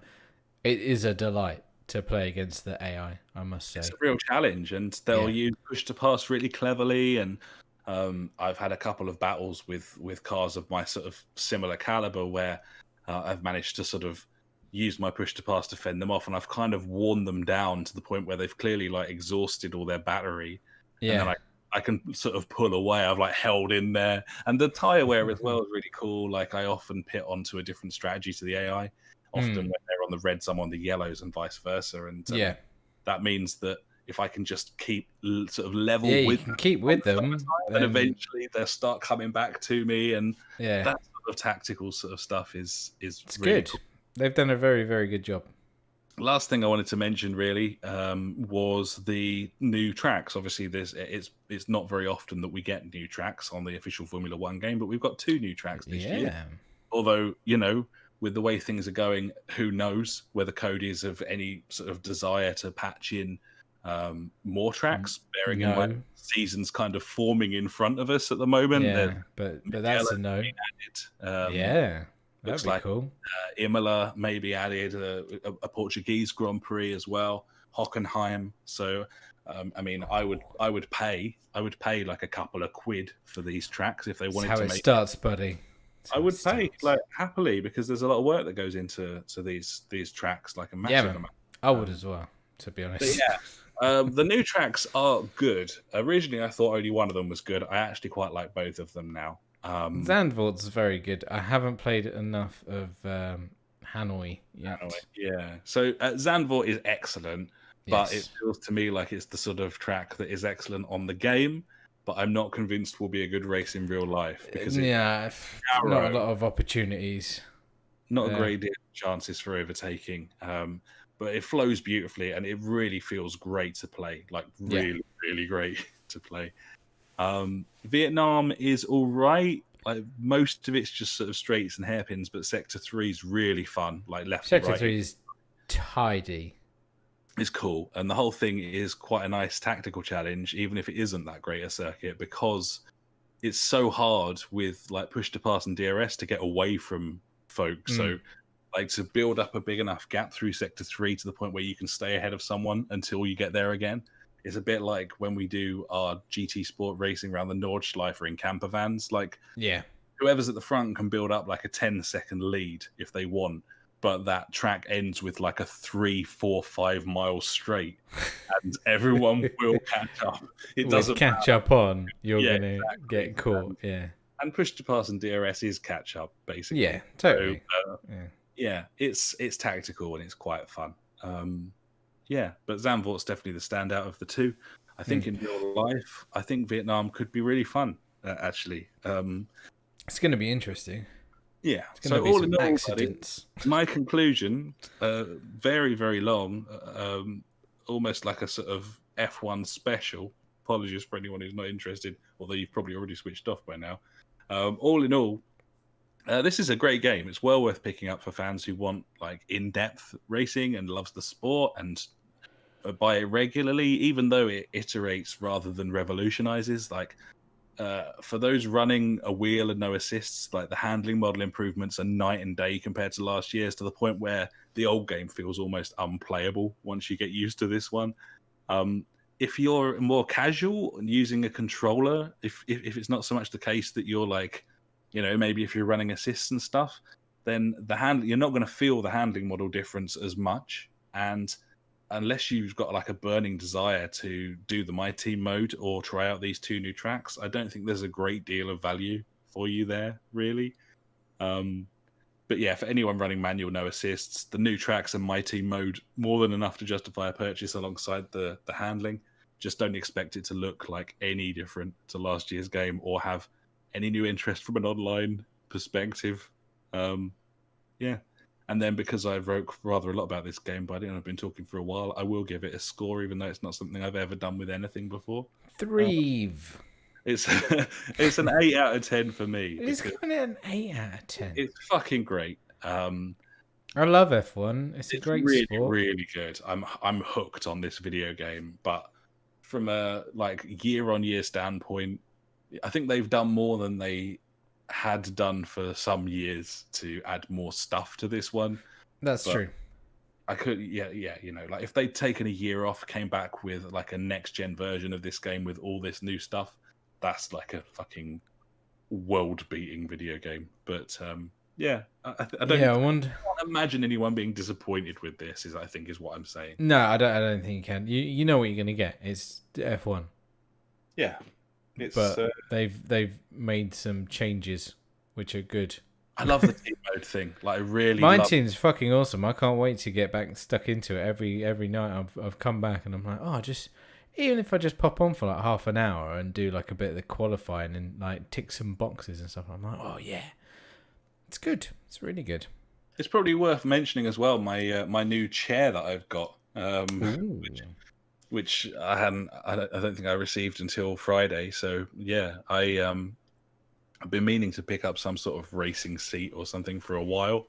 it is a delight to play against the AI, I must say. It's a real challenge, and they'll use push to pass really cleverly. And I've had a couple of battles with cars of my sort of similar caliber where I've managed to sort of use my push to pass to fend them off, and I've kind of worn them down to the point where they've clearly like exhausted all their battery, and then I can sort of pull away. I've like held in there, and the tire wear as well is really cool. Like I often pit onto a different strategy to the AI. Often when they're on the reds, I'm on the yellows, and vice versa. And that means that if I can just keep sort of level with them, keep with them, then eventually they'll start coming back to me. And that sort of tactical sort of stuff is it's really good. Cool. They've done a very, very good job. Last thing I wanted to mention really was the new tracks. Obviously, it's not very often that we get new tracks on the official Formula One game, but we've got 2 new tracks this year. Although, with the way things are going, who knows whether Cody's of any sort of desire to patch in more tracks, bearing in mind season's kind of forming in front of us at the moment. Yeah, but that's a no. Added. Looks like cool. Imola maybe added a Portuguese Grand Prix as well, Hockenheim. So, I mean, I would pay like a couple of quid for these tracks if they wanted to. That's how it starts, buddy. I would pay like happily because there's a lot of work that goes into these tracks, like a massive amount. I would as well, to be honest. The new tracks are good. Originally, I thought only one of them was good. I actually quite like both of them now. Zandvoort's very good. I haven't played enough of Hanoi yet. Yeah. So Zandvoort is excellent, but it feels to me like it's the sort of track that is excellent on the game, but I'm not convinced will be a good race in real life because not a lot of opportunities. Not a great deal of chances for overtaking. But it flows beautifully and it really feels great to play. Like really, really great to play. Vietnam is all right. Like most of it's just sort of straights and hairpins, but Sector 3 is really fun. Like left Sector and right. 3 is tidy. It's cool, and the whole thing is quite a nice tactical challenge, even if it isn't that great a circuit, because it's so hard with like push to pass and DRS to get away from folks. So, like to build up a big enough gap through Sector 3 to the point where you can stay ahead of someone until you get there again. It's a bit like when we do our GT Sport racing around the Nordschleife in camper vans. Like, whoever's at the front can build up like a 10-second lead if they want, but that track ends with like a 3, 4, 5 mile straight, and everyone will catch up. It doesn't catch matter. Up on. You're gonna get caught. And push to pass and DRS is catch up, basically. Yeah, totally. So, it's tactical and it's quite fun. But Zandvoort's definitely the standout of the 2. I think in real life, I think Vietnam could be really fun, actually. It's going to be interesting. Yeah. It's going to be all in all, accidents. My conclusion, very, very long, almost like a sort of F1 special. Apologies for anyone who's not interested, although you've probably already switched off by now. All in all, this is a great game. It's well worth picking up for fans who want like in-depth racing and loves the sport and buy it regularly, even though it iterates rather than revolutionizes. Like for those running a wheel and no assists, like the handling model improvements are night and day compared to last year's, to the point where the old game feels almost unplayable once you get used to this one. If you're more casual and using a controller, if it's not so much the case that you're like, maybe if you're running assists and stuff, then you're not going to feel the handling model difference as much. And unless you've got like a burning desire to do the My Team mode or try out these 2 new tracks, I don't think there's a great deal of value for you there, really. But yeah, for anyone running manual no assists, the new tracks and My Team mode more than enough to justify a purchase alongside the handling. Just don't expect it to look like any different to last year's game or have any new interest from an online perspective. And then because I wrote rather a lot about this game, buddy, and I've been talking for a while, I will give it a score, even though it's not something I've ever done with anything before. 3. It's an 8 out of 10 for me. It's kind of an 8 out of 10. It's fucking great. I love F1. It's a great really, sport. Really good. I'm hooked on this video game, but from a like year-on-year standpoint, I think they've done more than they had done for some years to add more stuff to this one. That's true. I could, yeah. Like if they'd taken a year off, came back with like a next gen version of this game with all this new stuff, that's like a fucking world beating video game. But yeah, I don't. Yeah, I I wonder. can't imagine anyone being disappointed with this. I think is what I'm saying. No, I don't think you can. You know what you're gonna get. It's F1. Yeah, it's. But they've made some changes which are good. I love the team mode thing. Like I really. My team's fucking awesome. I can't wait to get back stuck into it. Every night I've come back and I'm like, oh, even if I just pop on for like half an hour and do like a bit of the qualifying and like tick some boxes and stuff, I'm like, oh yeah, it's good. It's really good. It's probably worth mentioning as well my new chair that I've got, which I don't think I received until Friday. So yeah, I've been meaning to pick up some sort of racing seat or something for a while,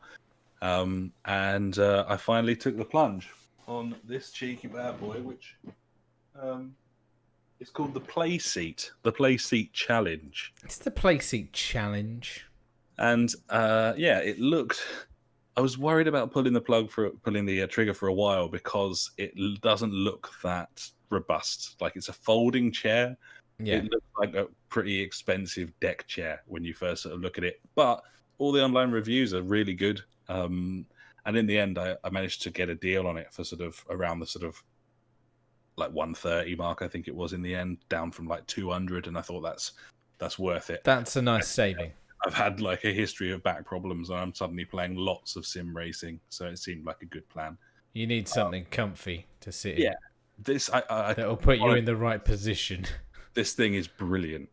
and I finally took the plunge on this cheeky bad boy, which is called the Play Seat, the Play Seat Challenge. It's the Play Seat Challenge, and yeah, it looked. I was worried about pulling the trigger for a while because it doesn't look that robust. Like it's a folding chair. Yeah. It looks like a pretty expensive deck chair when you first sort of look at it. But all the online reviews are really good. And in the end, I managed to get a deal on it for sort of around the sort of like 130 mark, I think it was in the end, down from like 200. And I thought that's worth it. That's a nice saving. I've had like a history of back problems and I'm suddenly playing lots of sim racing. So it seemed like a good plan. You need something comfy to sit in. Yeah. That'll put you in the right position. This thing is brilliant.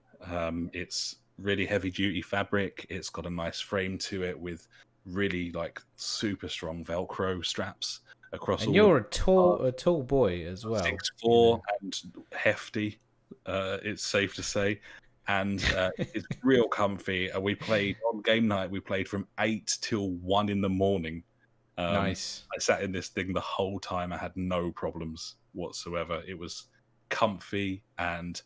It's really heavy duty fabric. It's got a nice frame to it with really like super strong Velcro straps across. And you're a tall boy as well. 6'4" and hefty. It's safe to say, and it's real comfy. We played on game night. We played from 8 till 1 in the morning. Nice. I sat in this thing the whole time. I had no problems whatsoever. It was comfy and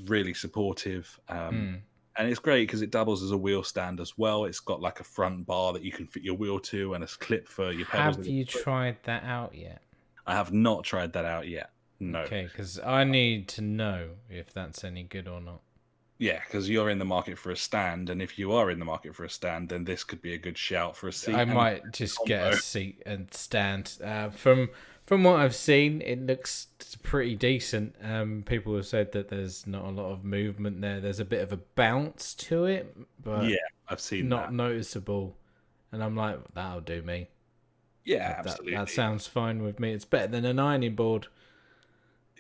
really supportive. And it's great because it doubles as a wheel stand as well. It's got like a front bar that you can fit your wheel to and a clip for your pedals. Have you tried that out yet? I have not tried that out yet. No. Okay, because I need to know if that's any good or not. Yeah, because you're in the market for a stand, and if you are in the market for a stand, then this could be a good shout for a seat. I might just get a seat and stand. From what I've seen, it looks pretty decent. People have said that there's not a lot of movement there. There's a bit of a bounce to it, but yeah, I've seen not that. Noticeable. And I'm like, that'll do me. Yeah, absolutely. That sounds fine with me. It's better than an ironing board.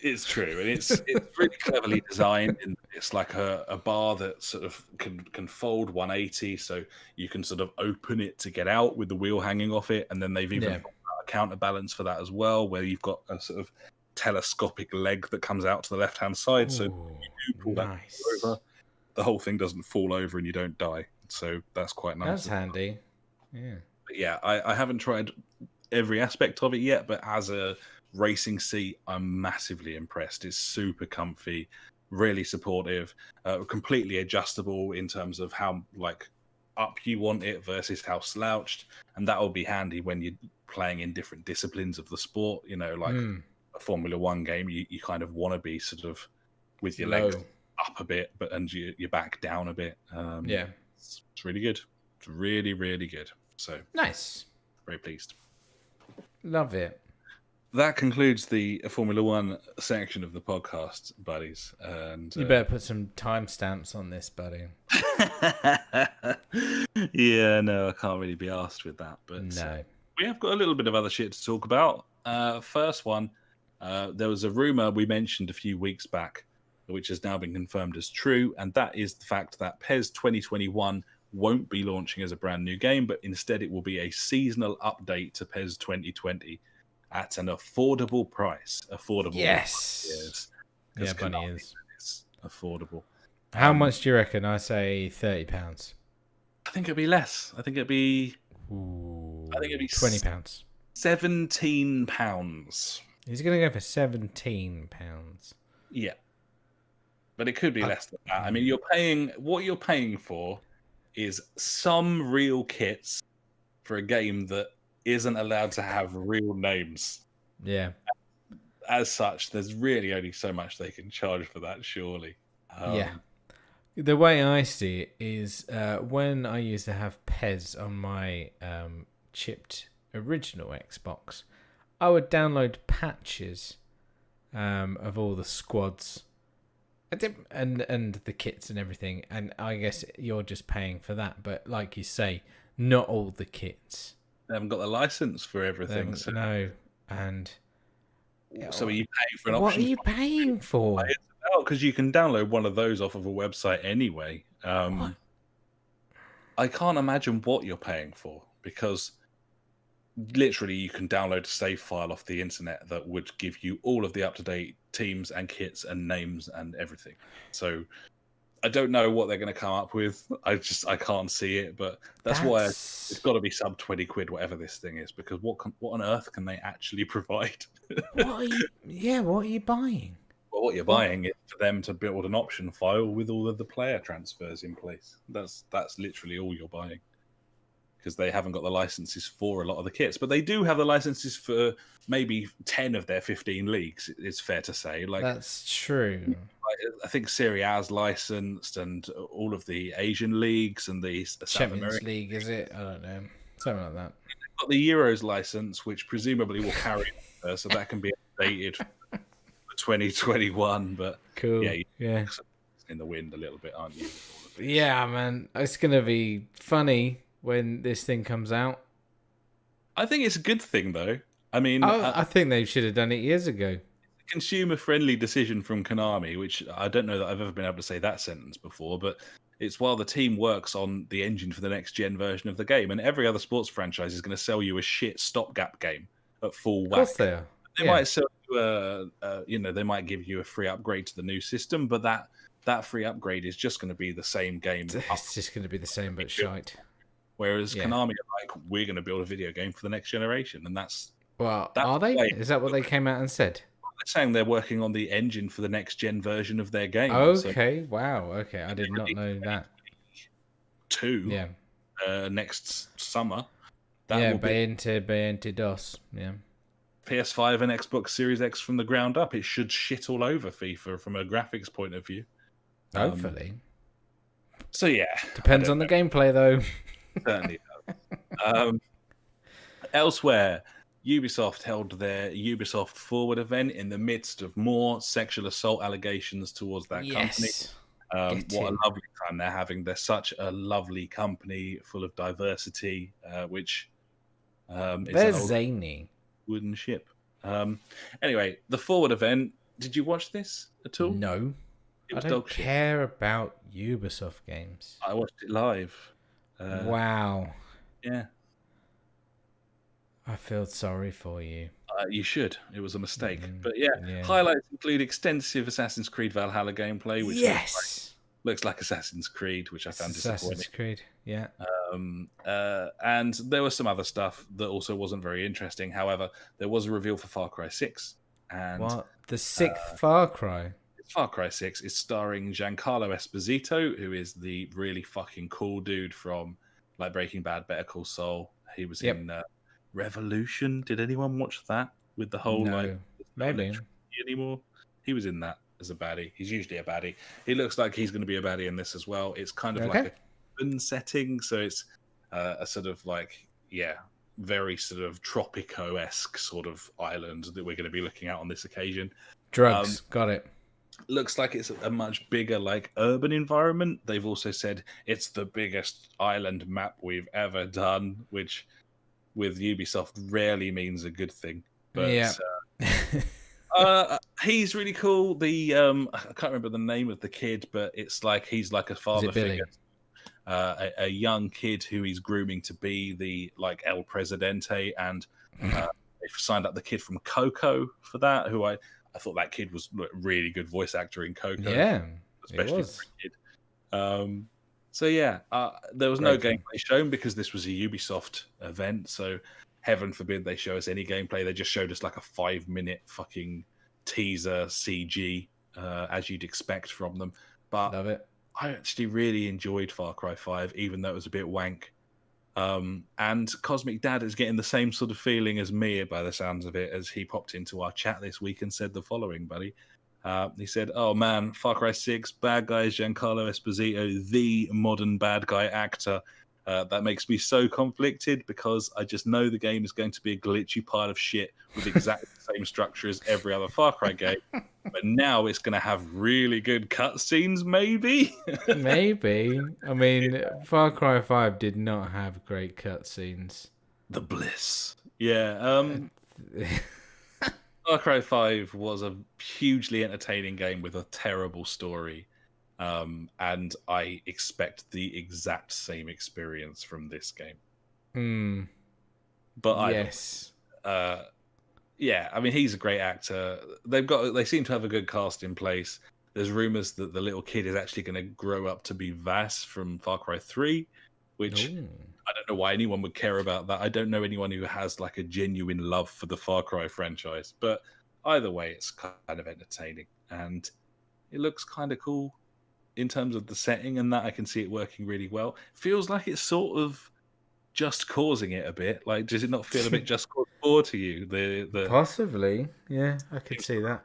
It's true, and it's really cleverly designed. And it's like a bar that sort of can fold 180, so you can sort of open it to get out with the wheel hanging off it, and then they've even got a counterbalance for that as well, where you've got a sort of telescopic leg that comes out to the left-hand side. So you do pull that over, the whole thing doesn't fall over and you don't die. So that's quite nice. That's handy. Yeah. But yeah, I haven't tried every aspect of it yet, but as a racing seat, I'm massively impressed. It's super comfy, really supportive, completely adjustable in terms of how like up you want it versus how slouched, and that will be handy when you're playing in different disciplines of the sport. You know, like a Formula One game, you kind of want to be sort of with your legs up a bit, and your back down a bit. Yeah, it's really good. It's really, really good. So nice. Very pleased. Love it. That concludes the Formula One section of the podcast, buddies. And you better put some timestamps on this, buddy. Yeah, no, I can't really be asked with that. But no, we have got a little bit of other shit to talk about. First one, there was a rumor we mentioned a few weeks back, which has now been confirmed as true, and that is the fact that PES 2021 won't be launching as a brand new game, but instead it will be a seasonal update to PES 2020 at an affordable price. Affordable. Yes. Yeah, Bunny is affordable. How much do you reckon? I say £30. I think it'd be less. I think it'd be £20. £17. He's gonna go for £17. Yeah. But it could be less than that. I mean, what you're paying for is some real kits for a game that isn't allowed to have real names. Yeah. As such, there's really only so much they can charge for that, surely. Yeah. The way I see it is when I used to have Pez on my chipped original Xbox, I would download patches of all the squads and the kits and everything, and I guess you're just paying for that. But like you say, not all the kits. They haven't got the license for everything. So. No, and so are you paying for an what option? What are you paying for? Because you can download one of those off of a website anyway. I can't imagine what you're paying for, because literally you can download a save file off the internet that would give you all of the up-to-date teams and kits and names and everything. So I don't know what they're going to come up with. I can't see it, but that's why it's got to be sub 20 quid, whatever this thing is, because what on earth can they actually provide? What are you buying? Well, what you're buying is for them to build an option file with all of the player transfers in place. That's literally all you're buying, because they haven't got the licenses for a lot of the kits, but they do have the licenses for maybe 10 of their 15 leagues. It's fair to say. Like, that's true. I think Serie A's licensed, and all of the Asian leagues and the Champions League, is it? I don't know, something like that. They've got the Euros license, which presumably will carry over, so that can be updated for 2021. But cool. Yeah, in the wind a little bit, aren't you? Yeah, man, it's gonna be funny when this thing comes out. I think it's a good thing, though. I mean, I think they should have done it years ago. Consumer-friendly decision from Konami, which I don't know that I've ever been able to say that sentence before, but it's while the team works on the engine for the next-gen version of the game, and every other sports franchise is going to sell you a shit stopgap game at full whack. Of course they are. They might sell you they might give you a free upgrade to the new system, but that free upgrade is just going to be the same game. It's just going to be the same, but shite. Whereas Konami are like, we're going to build a video game for the next generation, and that's... Well, are they? Is that what they came out and said? They're saying they're working on the engine for the next gen version of their game. Okay, wow. Okay, I did not know that. 2, next summer. Bayonetta DOS. Yeah. PS5 and Xbox Series X from the ground up. It should shit all over FIFA from a graphics point of view. Hopefully. So yeah, depends on the gameplay, though. Certainly does. Elsewhere, Ubisoft held their Ubisoft Forward event in the midst of more sexual assault allegations towards that company. What a lovely time they're having. They're such a lovely company, full of diversity, which they're zany. Wooden ship. Anyway, the Forward event. Did you watch this at all? No. I don't care about Ubisoft games. I watched it live. Wow. Yeah. I feel sorry for you. You should. It was a mistake. But highlights include extensive Assassin's Creed Valhalla gameplay, which looks like Assassin's Creed, which I found disappointing. Assassin's Creed, yeah. And there was some other stuff that also wasn't very interesting. However, there was a reveal for Far Cry 6. And what? The 6th Far Cry? Far Cry 6 is starring Giancarlo Esposito, who is the really fucking cool dude from like Breaking Bad, Better Call Saul. He was in Revolution. Did anyone watch that with the whole maybe anymore? He was in that as a baddie. He's usually a baddie. He looks like he's going to be a baddie in this as well. It's kind of like a urban setting, so it's a sort of like very sort of Tropico-esque sort of island that we're going to be looking at on this occasion. Drugs, got it. Looks like it's a much bigger like urban environment. They've also said it's the biggest island map we've ever done, which with Ubisoft rarely means a good thing. But he's really cool. The I can't remember the name of the kid, but it's like he's like a father figure. A young kid who he's grooming to be the like El Presidente, and they've signed up the kid from Coco for that, who I thought that kid was a really good voice actor in Coco. Yeah, especially for a kid. There was no gameplay shown because this was a Ubisoft event, so heaven forbid they show us any gameplay. They just showed us like a 5-minute fucking teaser CG, as you'd expect from them. But love it. I actually really enjoyed Far Cry 5, even though it was a bit wank. And Cosmic Dad is getting the same sort of feeling as me by the sounds of it, as he popped into our chat this week and said the following, buddy. He said, "Oh man, Far Cry 6, bad guy is Giancarlo Esposito, the modern bad guy actor. That makes me so conflicted because I just know the game is going to be a glitchy pile of shit with exactly the same structure as every other Far Cry game. But now it's going to have really good cutscenes, maybe." Maybe. I mean, Far Cry 5 did not have great cutscenes. The bliss. Yeah. Far Cry 5 was a hugely entertaining game with a terrible story. And I expect the exact same experience from this game. But yes. Yeah, I mean, he's a great actor. They seem to have a good cast in place. There's rumors that the little kid is actually going to grow up to be Vass from Far Cry 3, which I don't know why anyone would care about that. I don't know anyone who has like a genuine love for the Far Cry franchise. But either way, it's kind of entertaining. And it looks kind of cool in terms of the setting, and that I can see it working really well. Feels like it's sort of just causing it a bit. Like, does it not feel a bit Just Cause 4 to you? The Possibly, yeah, I could see that.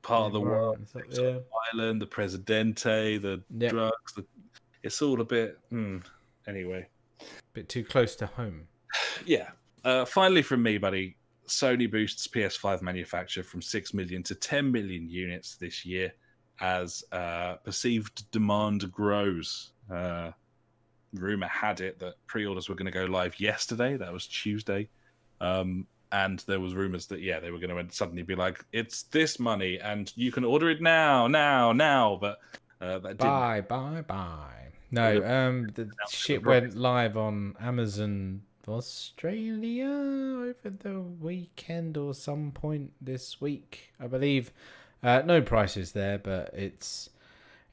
part of the world, the island, the Presidente, the drugs. It's all a bit. Anyway, bit too close to home. Yeah. Finally, from me, buddy. Sony boosts PS5 manufacture from 6 million to 10 million units this year as perceived demand grows. Rumor had it that pre-orders were going to go live yesterday. That was Tuesday. And there was rumors that, they were going to suddenly be like, it's this money and you can order it now. But that didn't. Bye. No, the shit went live on Amazon Australia over the weekend or some point this week, I believe. No prices there, but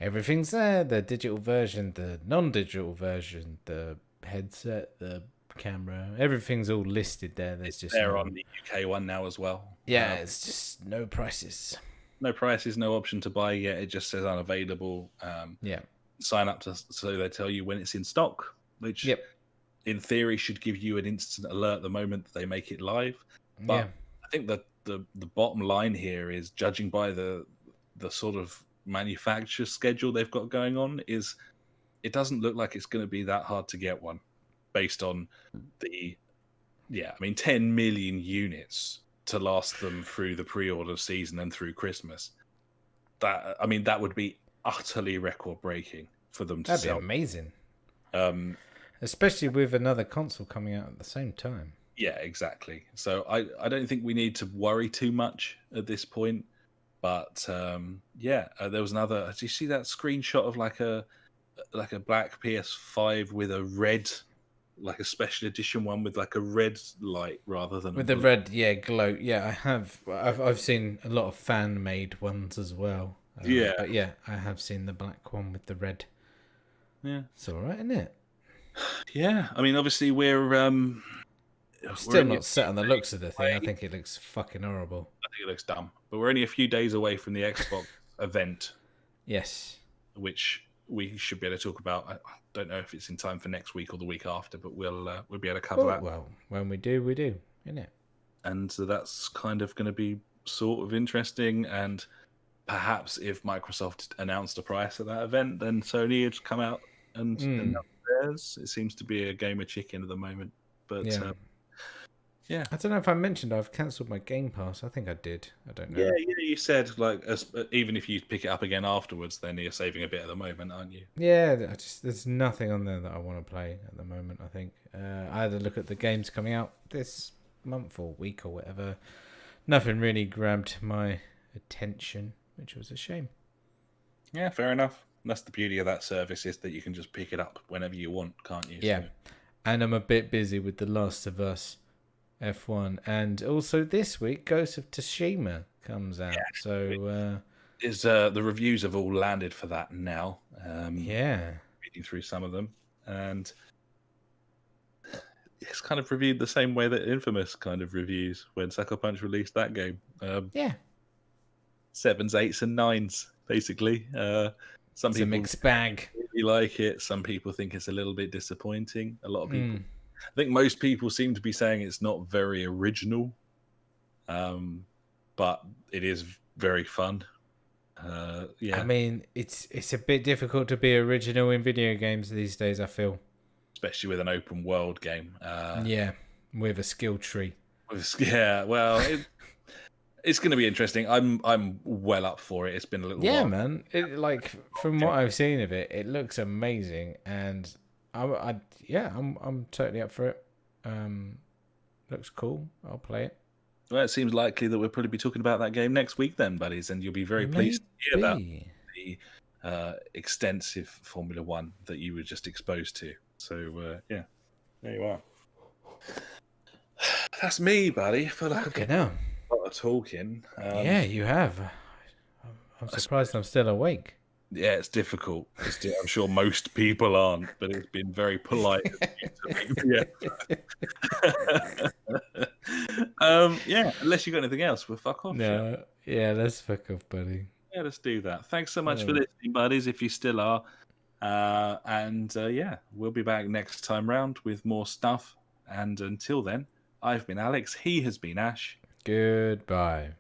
everything's there. The digital version, the non-digital version, the headset, the camera, everything's all listed there. There's just on the UK one now as well. Yeah, it's just no prices. No prices, no option to buy yet. It just says unavailable. Sign up so they tell you when it's in stock, which in theory should give you an instant alert the moment that they make it live. But I think that the bottom line here is, judging by the sort of manufacture schedule they've got going on, is it doesn't look like it's going to be that hard to get one based on 10 million units to last them through the pre-order season and through Christmas. That would be utterly record breaking for them to sell. That'd be amazing. Especially with another console coming out at the same time. Yeah, exactly. So I don't think we need to worry too much at this point. But there was another. Did you see that screenshot of like a black PS5 with a red, like a special edition one with like a red light rather than with the red glow? Yeah, I have. I've seen a lot of fan made ones as well. But I have seen the black one with the red. Yeah, it's all right, isn't it? Yeah, I mean, obviously we're still not set on the looks of the thing. I think it looks fucking horrible. I think it looks dumb. But we're only a few days away from the Xbox event. Yes. Which we should be able to talk about. I don't know if it's in time for next week or the week after, but we'll be able to cover that. Well, when we do, isn't it? And so that's kind of going to be sort of interesting. And perhaps if Microsoft announced a price at that event, then Sony would come out and announce theirs. It seems to be a game of chicken at the moment. But I don't know if I mentioned I've cancelled my Game Pass. I think I did. I don't know. Yeah, you said like even if you pick it up again afterwards, then you're saving a bit at the moment, aren't you? Yeah, there's nothing on there that I want to play at the moment. I think I had a look at the games coming out this month or week or whatever. Nothing really grabbed my attention, which was a shame. Yeah, fair enough. That's the beauty of that service, is that you can just pick it up whenever you want, can't you? Yeah, and I'm a bit busy with The Last of Us F1, and also this week Ghost of Tsushima comes out. So the reviews have all landed for that now. Reading through some of them, and it's kind of reviewed the same way that Infamous kind of reviews when Sucker Punch released that game. 7s, 8s, and 9s, basically. Some people a mixed bag. Really like it. Some people think it's a little bit disappointing. A lot of people I think most people seem to be saying it's not very original, but it is very fun. I mean, it's a bit difficult to be original in video games these days, I feel. Especially with an open world game. With a skill tree. It's going to be interesting. I'm well up for it. It's been a little while. Yeah, man. From what I've seen of it, it looks amazing, and I'm totally up for it. Looks cool. I'll play it. Well, it seems likely that we'll probably be talking about that game next week then, buddies, and you'll be very pleased to hear about the extensive Formula One that you were just exposed to. So, there you are. That's me, buddy. I feel like I've got a lot of talking. Yeah, you have. I'm surprised I'm still awake. Yeah, it's difficult. I'm sure most people aren't, but it's been very polite of you to make the effort. Unless you got anything else, we'll fuck off. No, yeah, let's fuck off, buddy. Yeah, let's do that. Thanks so much for listening, buddies, if you still are. We'll be back next time round with more stuff. And until then, I've been Alex. He has been Ash. Goodbye.